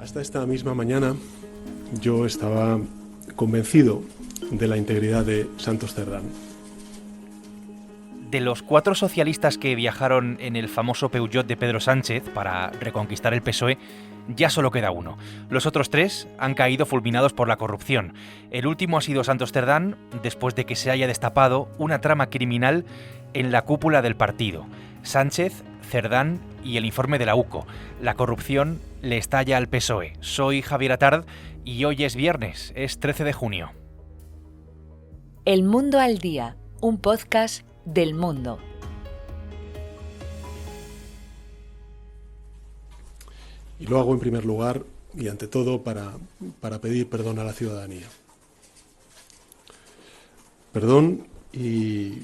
Hasta esta misma mañana yo estaba convencido de la integridad de Santos Cerdán. De los 4 socialistas que viajaron en el famoso Peugeot de Pedro Sánchez para reconquistar el PSOE, ya solo queda uno. Los otros 3 han caído fulminados por la corrupción. El último ha sido Santos Cerdán, después de que se haya destapado una trama criminal en la cúpula del partido. Sánchez, Cerdán y el informe de la UCO. La corrupción le estalla al PSOE. Soy Javier Atard y hoy es viernes, es 13 de junio. El Mundo al Día, un podcast del Mundo. Y lo hago en primer lugar y ante todo para pedir perdón a la ciudadanía. Perdón y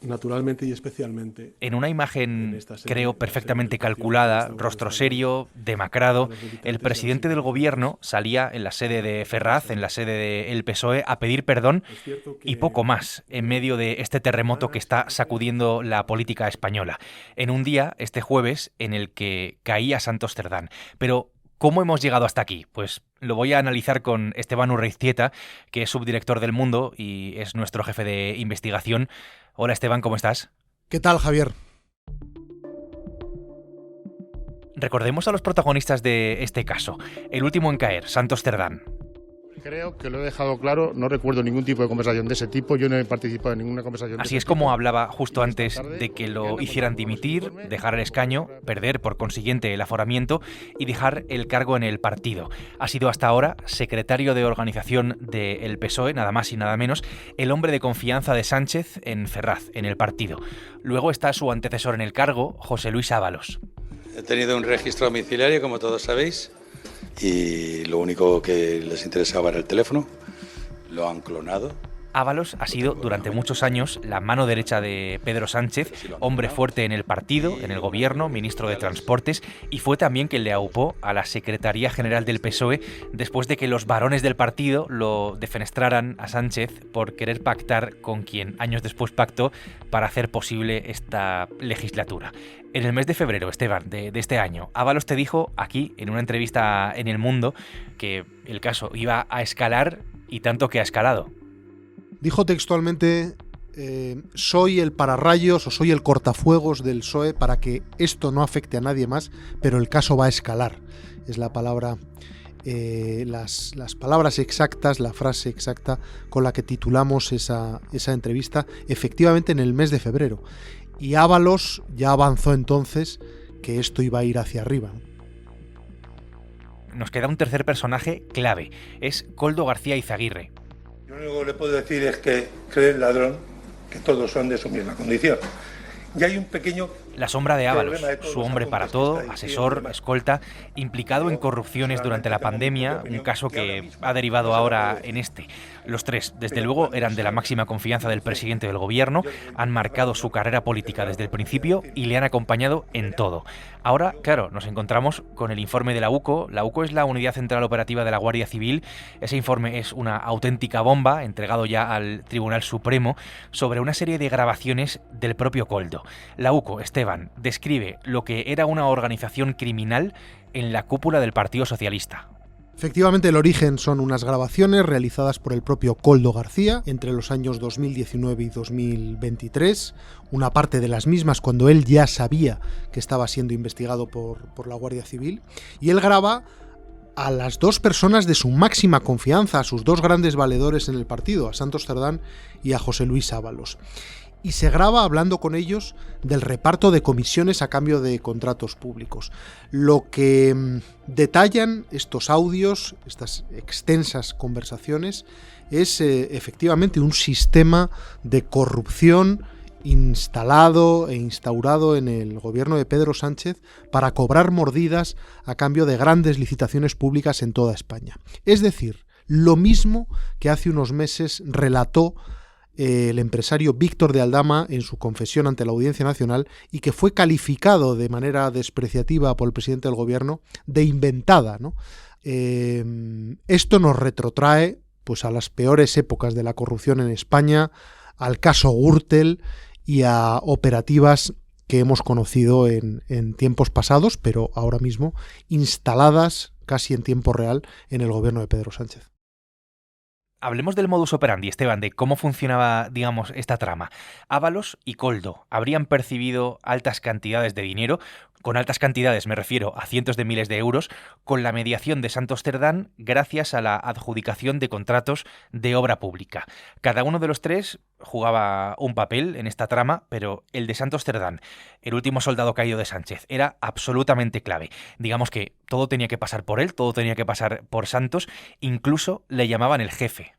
naturalmente y especialmente... En una imagen, creo, perfectamente calculada, rostro serio, demacrado, el presidente del gobierno salía en la sede de Ferraz, en la sede del PSOE, a pedir perdón y poco más, en medio de este terremoto que está sacudiendo la política española. En un día, este jueves, en el que caía Santos Cerdán. Pero ¿cómo hemos llegado hasta aquí? Pues lo voy a analizar con Esteban Urreiztieta, que es subdirector del Mundo y es nuestro jefe de investigación. Hola Esteban, ¿cómo estás? ¿Qué tal, Javier? Recordemos a los protagonistas de este caso. El último en caer, Santos Cerdán. Creo que lo he dejado claro, no recuerdo ningún tipo de conversación de ese tipo, yo no he participado en ninguna conversación de ese tipo. Así es como hablaba justo antes de que lo hicieran dimitir, dejar el escaño, perder por consiguiente el aforamiento y dejar el cargo en el partido. Ha sido hasta ahora secretario de organización del PSOE, nada más y nada menos, el hombre de confianza de Sánchez en Ferraz, en el partido. Luego está su antecesor en el cargo, José Luis Ábalos. He tenido un registro domiciliario, como todos sabéis, y lo único que les interesaba era el teléfono. Lo han clonado. Ábalos ha sido durante muchos años la mano derecha de Pedro Sánchez, hombre fuerte en el partido, en el gobierno, ministro de Transportes, y fue también quien le aupó a la Secretaría General del PSOE después de que los varones del partido lo defenestraran a Sánchez por querer pactar con quien años después pactó para hacer posible esta legislatura. En el mes de febrero, Esteban, de este año, Ábalos te dijo aquí, en una entrevista en El Mundo, que el caso iba a escalar y tanto que ha escalado. Dijo textualmente, soy el pararrayos o soy el cortafuegos del PSOE para que esto no afecte a nadie más, pero el caso va a escalar. Es la palabra, las palabras exactas, la frase exacta con la que titulamos esa entrevista, efectivamente en el mes de febrero. Y Ábalos ya avanzó entonces que esto iba a ir hacia arriba. Nos queda un tercer personaje clave, es Koldo García Izaguirre. Lo único que le puedo decir es que cree el ladrón que todos son de su misma condición. Y hay un pequeño... La sombra de Ábalos, su hombre para todo, asesor, escolta, implicado en corrupciones durante la pandemia, un caso que ha derivado ahora en este. Los 3, desde luego, eran de la máxima confianza del presidente del gobierno, han marcado su carrera política desde el principio y le han acompañado en todo. Ahora, claro, nos encontramos con el informe de la UCO. La UCO es la Unidad Central Operativa de la Guardia Civil. Ese informe es una auténtica bomba, entregado ya al Tribunal Supremo, sobre una serie de grabaciones del propio Koldo. La UCO, Esteban, describe lo que era una organización criminal en la cúpula del Partido Socialista. Efectivamente, el origen son unas grabaciones realizadas por el propio Koldo García entre los años 2019 y 2023, una parte de las mismas cuando él ya sabía que estaba siendo investigado por la Guardia Civil, y él graba a las 2 personas de su máxima confianza, a sus 2 grandes valedores en el partido, a Santos Cerdán y a José Luis Ábalos. Y se graba hablando con ellos del reparto de comisiones a cambio de contratos públicos. Lo que detallan estos audios, estas extensas conversaciones, es efectivamente un sistema de corrupción instalado e instaurado en el gobierno de Pedro Sánchez para cobrar mordidas a cambio de grandes licitaciones públicas en toda España. Es decir, lo mismo que hace unos meses relató el empresario Víctor de Aldama en su confesión ante la Audiencia Nacional y que fue calificado de manera despreciativa por el presidente del gobierno de inventada, ¿no? Esto nos retrotrae pues a las peores épocas de la corrupción en España, al caso Gürtel y a operativas que hemos conocido en tiempos pasados, pero ahora mismo instaladas casi en tiempo real en el gobierno de Pedro Sánchez. Hablemos del modus operandi, Esteban, de cómo funcionaba, digamos, esta trama. Ábalos y Koldo habrían percibido altas cantidades de dinero, con altas cantidades me refiero a cientos de miles de euros, con la mediación de Santos Cerdán gracias a la adjudicación de contratos de obra pública. Cada uno de los tres jugaba un papel en esta trama, pero el de Santos Cerdán, el último soldado caído de Sánchez, era absolutamente clave. Digamos que todo tenía que pasar por él, todo tenía que pasar por Santos, incluso le llamaban el jefe.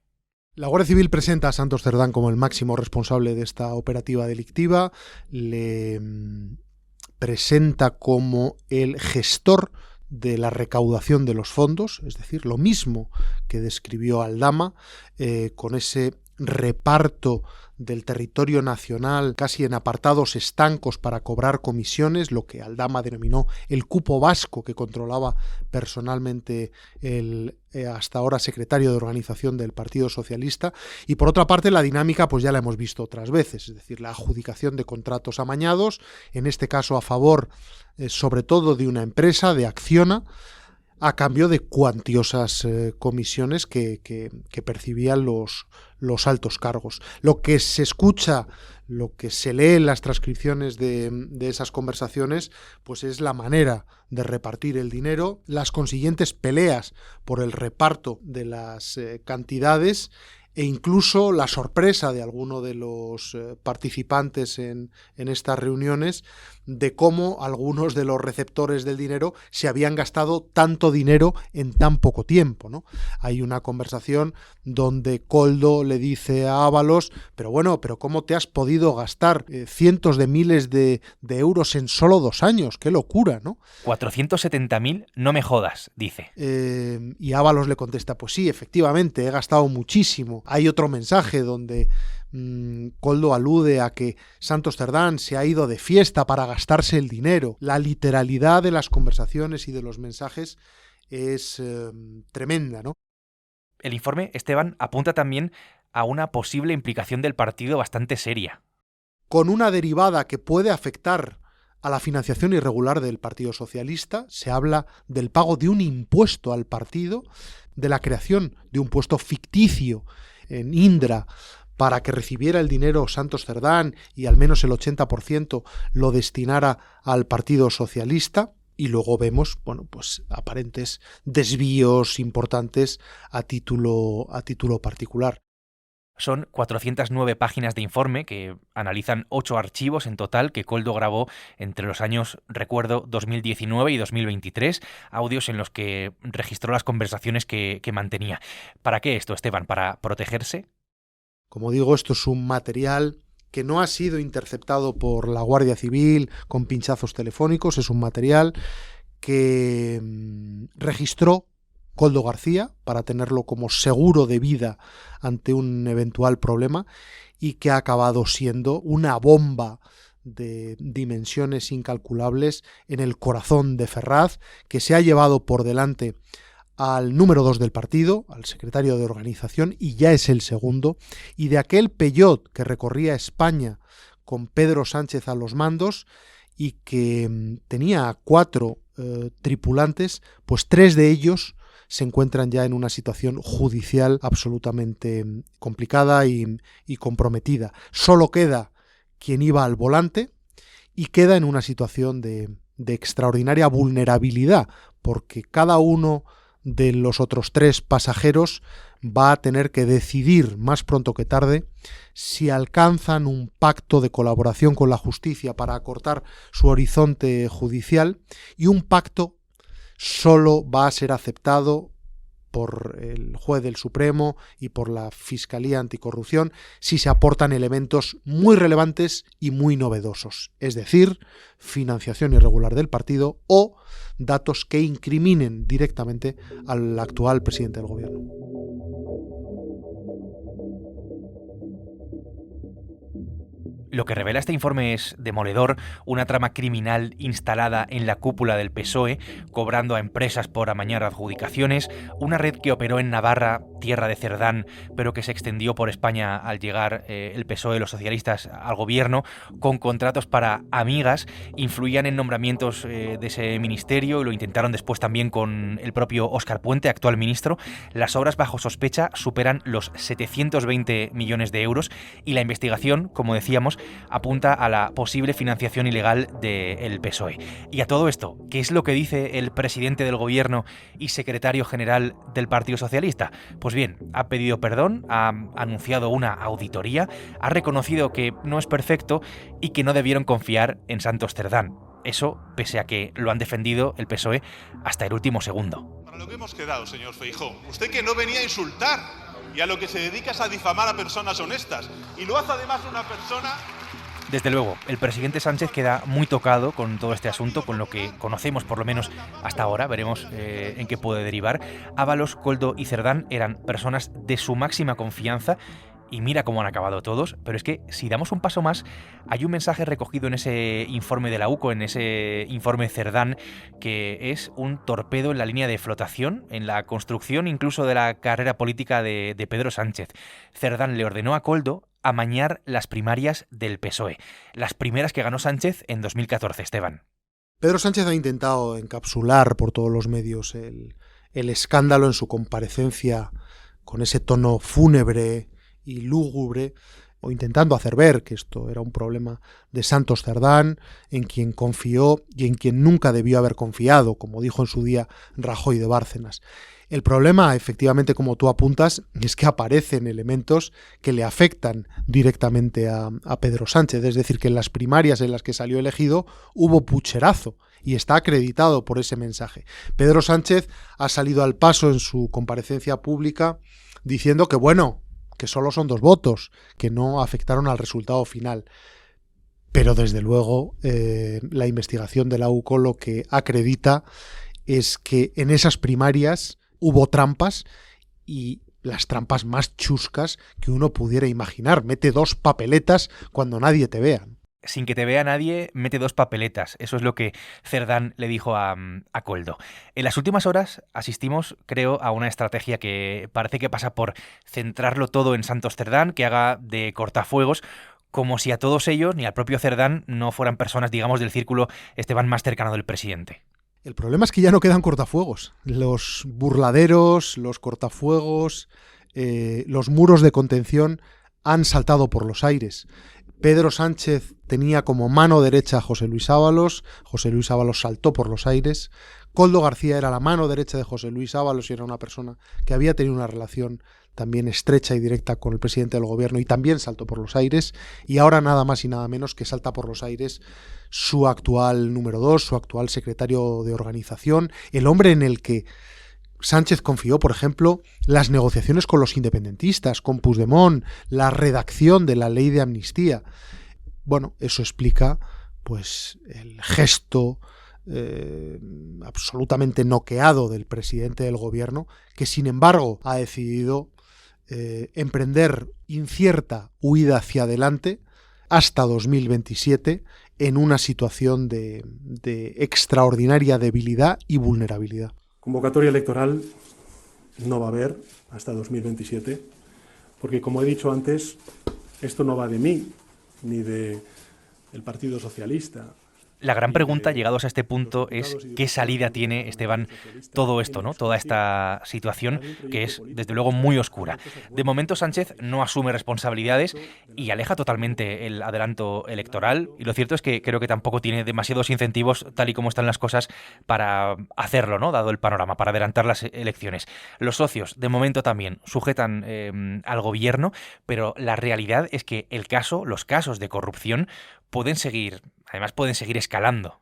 La Guardia Civil presenta a Santos Cerdán como el máximo responsable de esta operativa delictiva, le presenta como el gestor de la recaudación de los fondos, es decir, lo mismo que describió Aldama, con ese reparto del territorio nacional casi en apartados estancos para cobrar comisiones, lo que Aldama denominó el cupo vasco que controlaba personalmente el hasta ahora secretario de organización del Partido Socialista. Y por otra parte la dinámica pues ya la hemos visto otras veces, es decir, la adjudicación de contratos amañados, en este caso a favor sobre todo de una empresa, de Acciona, a cambio de cuantiosas comisiones que percibían los altos cargos. Lo que se escucha, lo que se lee en las transcripciones de esas conversaciones, pues es la manera de repartir el dinero, las consiguientes peleas por el reparto de las cantidades, e incluso la sorpresa de alguno de los participantes en estas reuniones de cómo algunos de los receptores del dinero se habían gastado tanto dinero en tan poco tiempo, ¿no? Hay una conversación donde Koldo le dice a Ábalos, pero ¿cómo te has podido gastar cientos de miles de euros en solo 2 años? ¡Qué locura!, ¿no? 470.000, no me jodas, dice. Y Ábalos le contesta, pues sí, efectivamente, he gastado muchísimo. Hay otro mensaje donde Koldo alude a que Santos Cerdán se ha ido de fiesta para gastarse el dinero. La literalidad de las conversaciones y de los mensajes es tremenda, ¿no? El informe, Esteban, apunta también a una posible implicación del partido bastante seria. Con una derivada que puede afectar a la financiación irregular del Partido Socialista, se habla del pago de un impuesto al partido, de la creación de un puesto ficticio en Indra para que recibiera el dinero Santos Cerdán y al menos el 80% lo destinara al Partido Socialista. Y luego vemos, pues aparentes desvíos importantes a título particular. Son 409 páginas de informe que analizan 8 archivos en total que Koldo grabó entre los años, recuerdo, 2019 y 2023, audios en los que registró las conversaciones que mantenía. ¿Para qué esto, Esteban? ¿Para protegerse? Como digo, esto es un material que no ha sido interceptado por la Guardia Civil con pinchazos telefónicos, es un material que registró Koldo García para tenerlo como seguro de vida ante un eventual problema y que ha acabado siendo una bomba de dimensiones incalculables en el corazón de Ferraz, que se ha llevado por delante al número 2 del partido, al secretario de organización, y ya es el segundo, y de aquel Peugeot que recorría España con Pedro Sánchez a los mandos y que tenía 4 tripulantes, pues 3 de ellos se encuentran ya en una situación judicial absolutamente complicada y comprometida. Solo queda quien iba al volante y queda en una situación de extraordinaria vulnerabilidad, porque cada uno de los otros 3 pasajeros va a tener que decidir más pronto que tarde si alcanzan un pacto de colaboración con la justicia para acortar su horizonte judicial, y un pacto solo va a ser aceptado por el juez del Supremo y por la Fiscalía Anticorrupción si se aportan elementos muy relevantes y muy novedosos, es decir, financiación irregular del partido o datos que incriminen directamente al actual presidente del gobierno. Lo que revela este informe es demoledor, una trama criminal instalada en la cúpula del PSOE, cobrando a empresas por amañar adjudicaciones, una red que operó en Navarra, tierra de Cerdán, pero que se extendió por España al llegar el PSOE, los socialistas, al gobierno, con contratos para amigas, influían en nombramientos de ese ministerio y lo intentaron después también con el propio Óscar Puente, actual ministro. Las obras bajo sospecha superan los 720 millones de euros y la investigación, como decíamos, apunta a la posible financiación ilegal del PSOE. Y a todo esto, ¿qué es lo que dice el presidente del gobierno y secretario general del Partido Socialista? Pues bien, ha pedido perdón, ha anunciado una auditoría, ha reconocido que no es perfecto y que no debieron confiar en Santos Cerdán. Eso, pese a que lo han defendido el PSOE hasta el último segundo. Para lo que hemos quedado, señor Feijóo, usted que no venía a insultar y a lo que se dedica es a difamar a personas honestas. Y lo hace además una persona... Desde luego, el presidente Sánchez queda muy tocado con todo este asunto, con lo que conocemos por lo menos hasta ahora, veremos en qué puede derivar. Ábalos, Koldo y Cerdán eran personas de su máxima confianza y mira cómo han acabado todos, pero es que si damos un paso más, hay un mensaje recogido en ese informe de la UCO, en ese informe Cerdán, que es un torpedo en la línea de flotación, en la construcción incluso de la carrera política de Pedro Sánchez. Cerdán le ordenó a Koldo amañar las primarias del PSOE, las primeras que ganó Sánchez en 2014, Esteban. Pedro Sánchez ha intentado encapsular por todos los medios el escándalo en su comparecencia con ese tono fúnebre y lúgubre, o intentando hacer ver que esto era un problema de Santos Cerdán, en quien confió y en quien nunca debió haber confiado, como dijo en su día Rajoy de Bárcenas. El problema, efectivamente, como tú apuntas, es que aparecen elementos que le afectan directamente a Pedro Sánchez, es decir, que en las primarias en las que salió elegido hubo pucherazo, y está acreditado por ese mensaje. Pedro Sánchez ha salido al paso en su comparecencia pública diciendo que, bueno, que solo son 2 votos, que no afectaron al resultado final. Pero desde luego la investigación de la UCO lo que acredita es que en esas primarias hubo trampas, y las trampas más chuscas que uno pudiera imaginar. Mete 2 papeletas cuando nadie te vea. Sin que te vea nadie, mete 2 papeletas. Eso es lo que Cerdán le dijo a Koldo. En las últimas horas asistimos, creo, a una estrategia que parece que pasa por centrarlo todo en Santos Cerdán, que haga de cortafuegos, como si a todos ellos, ni al propio Cerdán, no fueran personas, digamos, del círculo Esteban más cercano del presidente. El problema es que ya no quedan cortafuegos. Los burladeros, los cortafuegos, los muros de contención han saltado por los aires. Pedro Sánchez tenía como mano derecha a José Luis Ábalos saltó por los aires. Koldo García era la mano derecha de José Luis Ábalos y era una persona que había tenido una relación también estrecha y directa con el presidente del gobierno y también saltó por los aires. Y ahora nada más y nada menos que salta por los aires su actual número 2, su actual secretario de organización, el hombre en el que Sánchez confió, por ejemplo, las negociaciones con los independentistas, con Puigdemont, la redacción de la ley de amnistía. Bueno, eso explica pues el gesto absolutamente noqueado del presidente del gobierno, que sin embargo ha decidido emprender incierta huida hacia adelante hasta 2027 en una situación de extraordinaria debilidad y vulnerabilidad. Convocatoria electoral no va a haber hasta 2027, porque como he dicho antes, esto no va de mí ni del Partido Socialista. La gran pregunta, llegados a este punto, es qué salida tiene, Esteban, todo esto, ¿no? Toda esta situación que es, desde luego, muy oscura. De momento, Sánchez no asume responsabilidades y aleja totalmente el adelanto electoral. Y lo cierto es que creo que tampoco tiene demasiados incentivos, tal y como están las cosas, para hacerlo, ¿no? Dado el panorama, para adelantar las elecciones. Los socios, de momento, también sujetan al gobierno, pero la realidad es que los casos de corrupción pueden seguir escalando.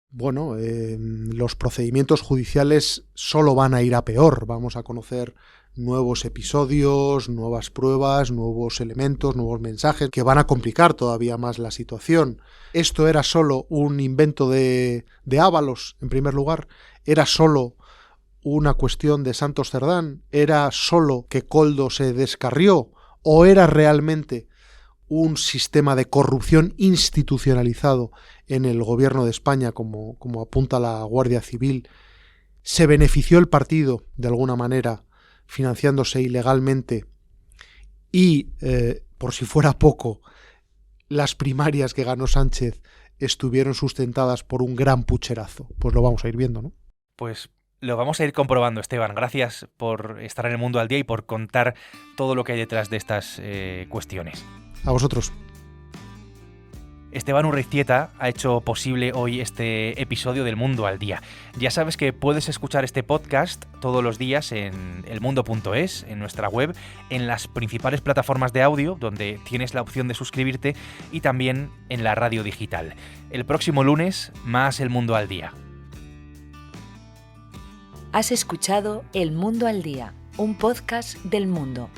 Bueno, los procedimientos judiciales solo van a ir a peor. Vamos a conocer nuevos episodios, nuevas pruebas, nuevos elementos, nuevos mensajes que van a complicar todavía más la situación. Esto era solo un invento de Ábalos, en primer lugar. Era solo una cuestión de Santos Cerdán. Era solo que Koldo se descarrió, o era realmente un sistema de corrupción institucionalizado en el gobierno de España, como apunta la Guardia Civil. Se benefició el partido, de alguna manera, financiándose ilegalmente y, por si fuera poco, las primarias que ganó Sánchez estuvieron sustentadas por un gran pucherazo. Pues lo vamos a ir viendo, ¿no? Pues lo vamos a ir comprobando, Esteban. Gracias por estar en El Mundo al Día y por contar todo lo que hay detrás de estas cuestiones. A vosotros. Esteban Urreiztieta ha hecho posible hoy este episodio del Mundo al Día. Ya sabes que puedes escuchar este podcast todos los días en elmundo.es, en nuestra web, en las principales plataformas de audio, donde tienes la opción de suscribirte, y también en la radio digital. El próximo lunes, más El Mundo al Día. Has escuchado El Mundo al Día, un podcast del Mundo.